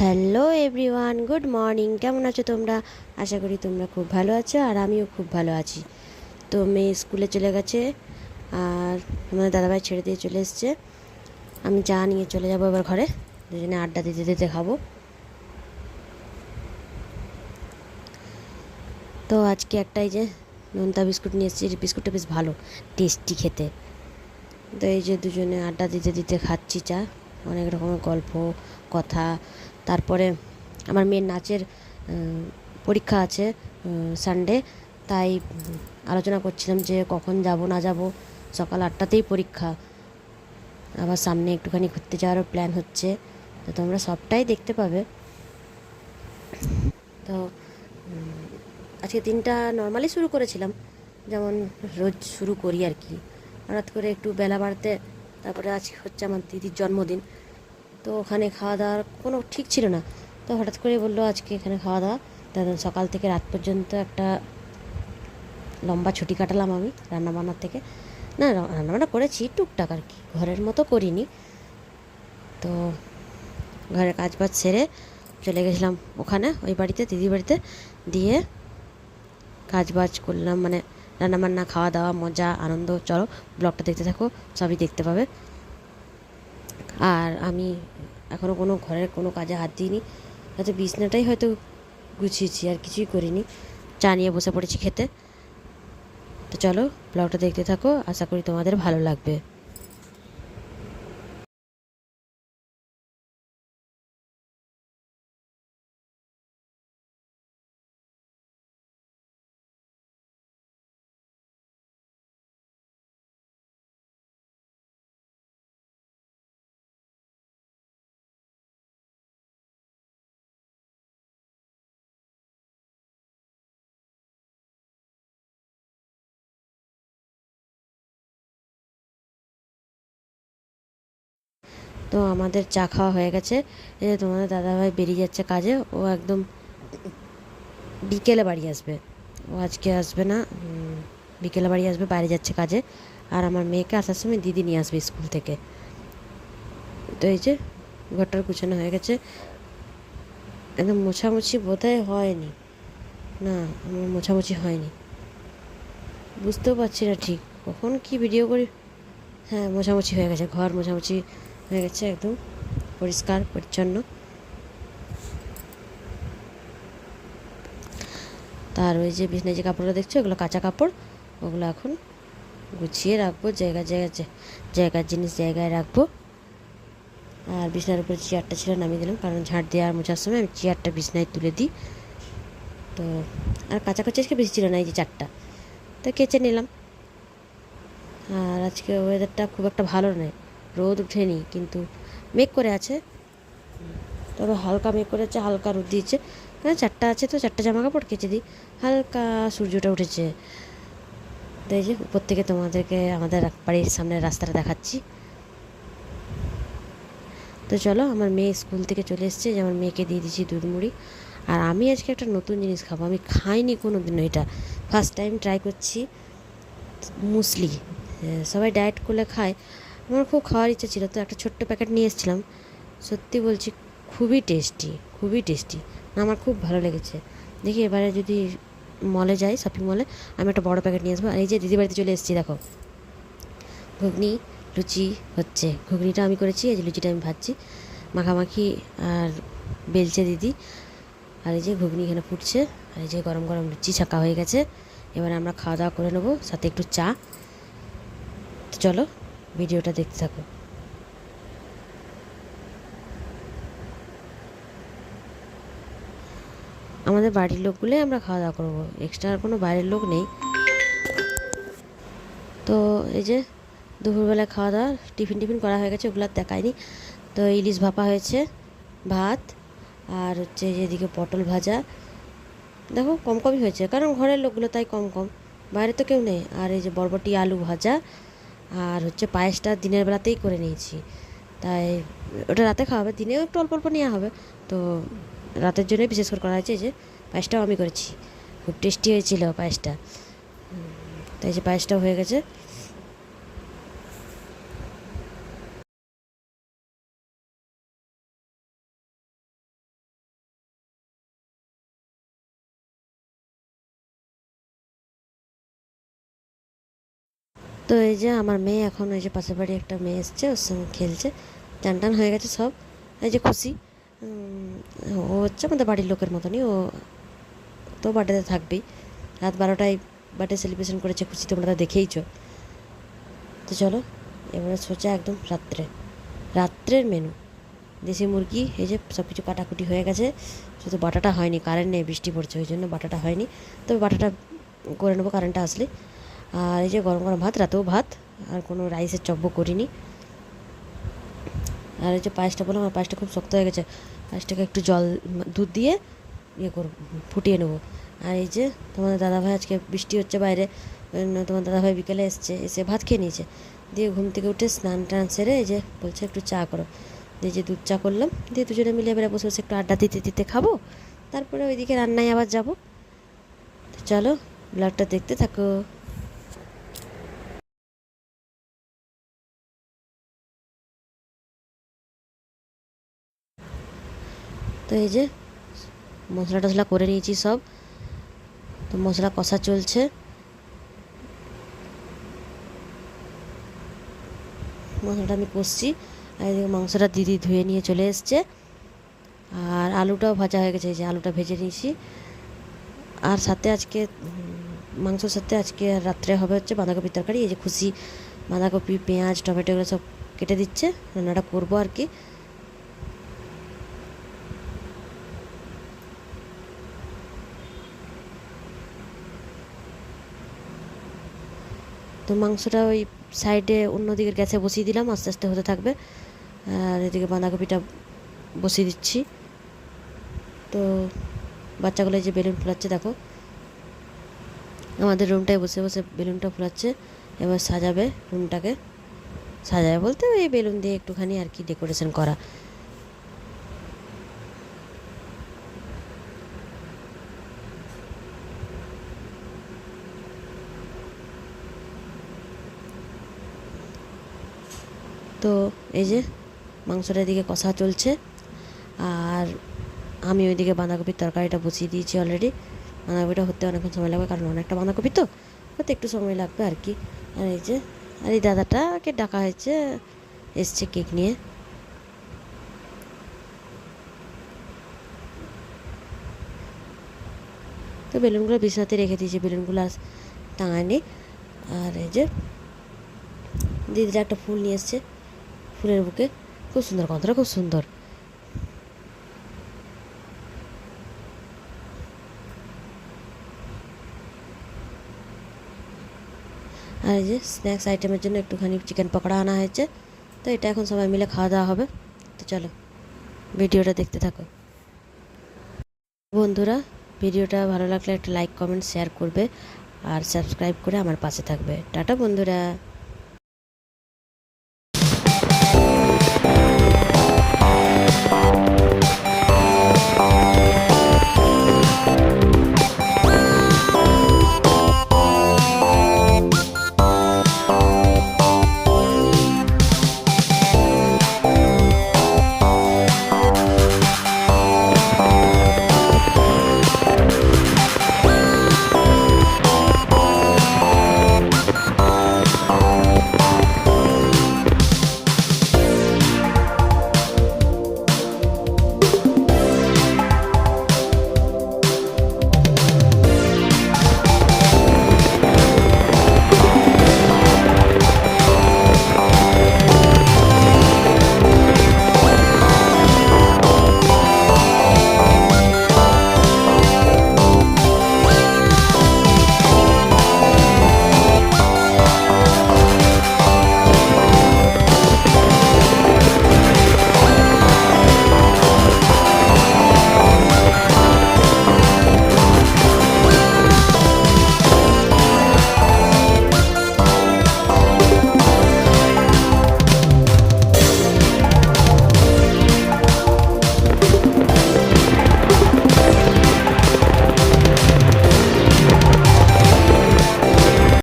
Hello everyone, good morning. কেমন আছো তোমরা? আশা করি তোমরা খুব ভালো আছো, আর আমিও খুব ভালো আছি। তো মেয়ে স্কুলে চলে গেছে, আর আমাদের দাদাভাই ছেড়ে দিয়ে চলে এসছে। আমি চা নিয়ে চলে যাবো এবার ঘরে, দুজনে আড্ডা দিতে দিতে খাবো। তো আজকে একটাই যে নোনতা বিস্কুট নিয়ে এসেছি, বিস্কুটটা বেশ ভালো, টেস্টি খেতে। তো এই যে দুজনে আড্ডা দিতে দিতে খাচ্ছি চা, অনেক রকমের গল্প কথা। তারপরে আমার মেয়ের নাচের পরীক্ষা আছে সানডে, তাই আলোচনা করছিলাম যে কখন যাব না যাব। সকাল 8টাতেই পরীক্ষা, আবার সামনে একটুখানি ঘুরতে যাওয়ারও প্ল্যান হচ্ছে। তো তোমরা সবটাই দেখতে পাবে। তো আজকে দিনটা নর্মালি শুরু করেছিলাম, যেমন রোজ শুরু করি আর কি। হঠাৎ করে একটু বেলা বাড়তে, তারপরে আজ হচ্ছে আমার দিদির জন্মদিন। তো ওখানে খাওয়া দাওয়ার কোনো ঠিক ছিল না, তো হঠাৎ করে বললো আজকে এখানে খাওয়া দাওয়া। তারপর সকাল থেকে রাত পর্যন্ত একটা লম্বা ছুটি কাটালাম আমি রান্নাবান্নার থেকে। না, রান্নাবান্না করেছি টুকটাক আর কি, ঘরের মতো করিনি। তো ঘরের কাজ বাজ সেরে চলে গেছিলাম ওখানে, ওই বাড়িতে, দিদির বাড়িতে। দিয়ে কাজ বাজ করলাম, মানে রান্নাবান্না, খাওয়া দাওয়া, মজা আনন্দ। চলো ব্লগটা দেখতে থাকো, সবই দেখতে পাবে। আর আমি এখনও কোনো ঘরের কোনো কাজে হাত দিইনি, হয়তো বিছনাটাই হয়তো গুছিয়েছি, আর কিছুই করিনি। চা নিয়ে বসে পড়েছি খেতে। তো চলো ব্লগটা দেখতে থাকো, আশা করি তোমাদের ভালো লাগবে। তো আমাদের চা খাওয়া হয়ে গেছে। এই যে তোমাদের দাদাভাই বেরিয়ে যাচ্ছে কাজে, ও একদম বিকেলে বাড়ি আসবে। ও আজকে আসবে না, বিকেলে বাড়ি আসবে, বাইরে যাচ্ছে কাজে। আর আমার মেয়েকে আসার সময় দিদি নিয়ে আসবে স্কুল থেকে। তো এই যে ঘরটার গুছানো হয়ে গেছে, একদম মোছামুছি বোধহয় হয়নি। না, আমার মোছামুছি হয়নি, বুঝতেও পারছি না ঠিক কখন কি ভিডিও করি। হ্যাঁ, মোছামুছি হয়ে গেছে, ঘর মোছামুছি হয়ে গেছে, একদম পরিষ্কার পরিচ্ছন্ন। তার ওই যে বিছনায় যে কাপড়গুলো দেখছো, ওগুলো কাঁচা কাপড়, ওগুলো এখন গুছিয়ে রাখবো জায়গায় জায়গায়, জায়গার জিনিস জায়গায় রাখবো। আর বিছনার উপরে চেয়ারটা ছিল, নামিয়ে দিলাম, কারণ ঝাঁট দিয়ে আর মোছার সময় আমি চেয়ারটা বিছনায় তুলে দিই। তো আর কাচাকুচি আজকে বেশি ছিল না, এই যে 4টা, তো কেচে নিলাম। আর আজকে ওয়েদারটা খুব একটা ভালো নয়, রোদ ওঠেনি কিন্তু মেঘ করে আছে। তবে হালকা মেঘ করেছে, হালকা রোদ দিয়েছে। হ্যাঁ, 4টা আছে, তো 4টা জামা কাপড় কেচে দিই। হালকা সূর্যটা উঠেছে। তো এই যে উপর থেকে তোমাদেরকে আমাদের বাড়ির সামনের রাস্তাটা দেখাচ্ছি। তো চলো, আমার মেয়ে স্কুল থেকে চলে এসছে, যে আমার মেয়েকে দিয়ে দিচ্ছি দুধ মুড়ি। আর আমি আজকে একটা নতুন জিনিস খাবো, আমি খাইনি কোনো দিনও, এটা ফার্স্ট টাইম ট্রাই করছি। মুসলি, সবাই ডায়েট করলে খায়, আমার খুব খাওয়ার ইচ্ছা ছিল, তো একটা ছোট্ট প্যাকেট নিয়ে এসেছিলাম। সত্যি বলছি, খুবই টেস্টি, খুবই টেস্টি, আমার খুব ভালো লেগেছে। দেখি এবারে যদি মলে যাই, শপিং মলে, আমি একটা বড় প্যাকেট নিয়ে আসবো। আর এই যে দিদি বাড়িতে চলে এসেছি, দেখো ঘুগনি লুচি হচ্ছে। ঘুগনিটা আমি করেছি, এই যে লুচিটা আমি ভাজছি, মাখামাখি আর বেলছে দিদি। আর এই যে ঘুগনি এখানে ফুটছে, আর এই যে গরম গরম লুচি ছাকা হয়ে গেছে। এবারে আমরা খাওয়া দাওয়া করে নেবো, সাথে একটু চা। তো চলো ভিডিওটা দেখতে থাকো। আমাদের বাড়ির লোকগুলোই আমরা খাওয়া দাওয়া করবো, এক্সট্রা আর কোনো বাইরের লোক নেই। তো এই যে দুপুরবেলা খাওয়া দাওয়া, টিফিন টিফিন করা হয়ে গেছে, ওগুলো আর দেখায়নি। তো ইলিশ ভাপা হয়েছে, ভাত, আর হচ্ছে যেদিকে পটল ভাজা। দেখো কম কমই হয়েছে, কারণ ঘরের লোকগুলো, তাই কম কম, বাইরে তো কেউ নেই। আর এই যে বরবটি আলু ভাজা, আর হচ্ছে পায়েসটা দিনের বেলাতেই করে নিয়েছি, তাই ওটা রাতে খাওয়া হবে, দিনেও একটু অল্প অল্প নেওয়া হবে। তো রাতের জন্যই বিশেষ করে করা হয়েছে। এই যে পায়েসটাও আমি করেছি, খুব টেস্টি হয়েছিল পায়েসটা। তাই যে পায়েসটাও হয়ে গেছে। তো এই যে আমার মেয়ে এখন এই যে পাশের বাড়ি একটা মেয়ে এসছে, ওর সঙ্গে খেলছে, চান টান হয়ে গেছে সব। এই যে খুশি, ও হচ্ছে আমাদের বাড়ির লোকের মতনই, ও তো বার্থডেতে থাকবেই। রাত 12টায় বার্থডে সেলিব্রেশন করেছে খুশি, তোমরা তো দেখেইছো। তো চলো এবারে সোজা একদম রাত্রের মেনু। দেশি মুরগি, এই যে সব কিছু কাটাকুটি হয়ে গেছে, শুধু বাটাটা হয়নি, কারেন্ট নেই, বৃষ্টি পড়ছে ওই জন্য বাটাটা হয়নি, তবে বাটাটা করে নেবো কারেন্টটা আসলে। আর এই যে গরম গরম ভাত, রাতেও ভাত, আর কোনো রাইসের চব্য করিনি। আর এই যে পায়েসটা বললাম, আমার পায়েসটা খুব শক্ত হয়ে গেছে, পায়েসটাকে একটু দুধ দিয়ে ইয়ে করব, ফুটিয়ে নেবো। আর এই যে তোমাদের দাদাভাই, আজকে বৃষ্টি হচ্ছে বাইরে, তোমার দাদাভাই বিকেলে এসে ভাত খেয়ে নিয়েছে, দিয়ে ঘুম থেকে উঠে স্নান টান সেরে এই যে বলছে একটু চা করো, দিয়ে যে দুধ চা করলাম, দিয়ে দুজনে মিলে এবারে বসে বসে একটু আড্ডা দিতে দিতে খাবো, তারপরে ওইদিকে রান্নায় আবার যাবো। তো চলো ব্লগটা দেখতে থাকো। তো এই যে মশলা টশলা করে নিয়েছি সব, তো মশলা কষা চলছে। মশলাটা আমি কষছি, আর এদিকে মাংসটা দিদি ধুয়ে নিয়ে চলে এসছে, আর আলুটাও ভাজা হয়ে গেছে, এই যে আলুটা ভেজে নিয়েছি। আর সাথে আজকে মাংসর সাথে আজকে রাত্রে হবে হচ্ছে বাঁধাকপির তরকারি। এই যে খুশি বাঁধাকপি, পেঁয়াজ, টমেটো এগুলো সব কেটে দিচ্ছে, রান্নাটা করবো আর কি। তো মাংসটা ওই সাইডে অন্য দিকের গ্যাসে বসিয়ে দিলাম, আস্তে আস্তে হতে থাকবে। আর এদিকে বাঁধাকপিটা বসিয়ে দিচ্ছি। তো বাচ্চাগুলো যে বেলুন ফোলাচ্ছে দেখো, আমাদের রুমটায় বসে বসে বেলুনটা ফোলাচ্ছে, এবার সাজাবে রুমটাকে। সাজাবে বলতে ওই বেলুন দিয়ে একটুখানি আর কি ডেকোরেশন করা। তো এই যে মাংসটা এদিকে কষা চলছে, আর আমি ওইদিকে বাঁধাকপির তরকারিটা বসিয়ে দিয়েছি অলরেডি। বাঁধাকপিটা হতে অনেকক্ষণ সময় লাগবে, কারণ অনেকটা বাঁধাকপি তো হতে একটু সময় লাগবে আর কি। আর এই যে আর এই দাদাটাকে ডাকা হয়েছে, এসছে কেক নিয়ে। তো বেলুনগুলো বিছানাতে রেখে দিয়েছি, বেলুনগুলো আর টাঙায়নি। আর এই যে দিদিরা একটা ফুল নিয়ে এসছে, ফুলের বুকে, খুব সুন্দর, গন্ধটা খুব সুন্দর। আর এই যে স্ন্যাক্স আইটেমের জন্য একটুখানি চিকেন পকোড়া আনা হয়েছে, তো এটা এখন সবাই মিলে খাওয়া দাওয়া হবে। তো চলো ভিডিওটা দেখতে থাকো বন্ধুরা। ভিডিওটা ভালো লাগলে একটা লাইক কমেন্ট শেয়ার করবে, আর সাবস্ক্রাইব করে আমার পাশে থাকবে। টাটা বন্ধুরা।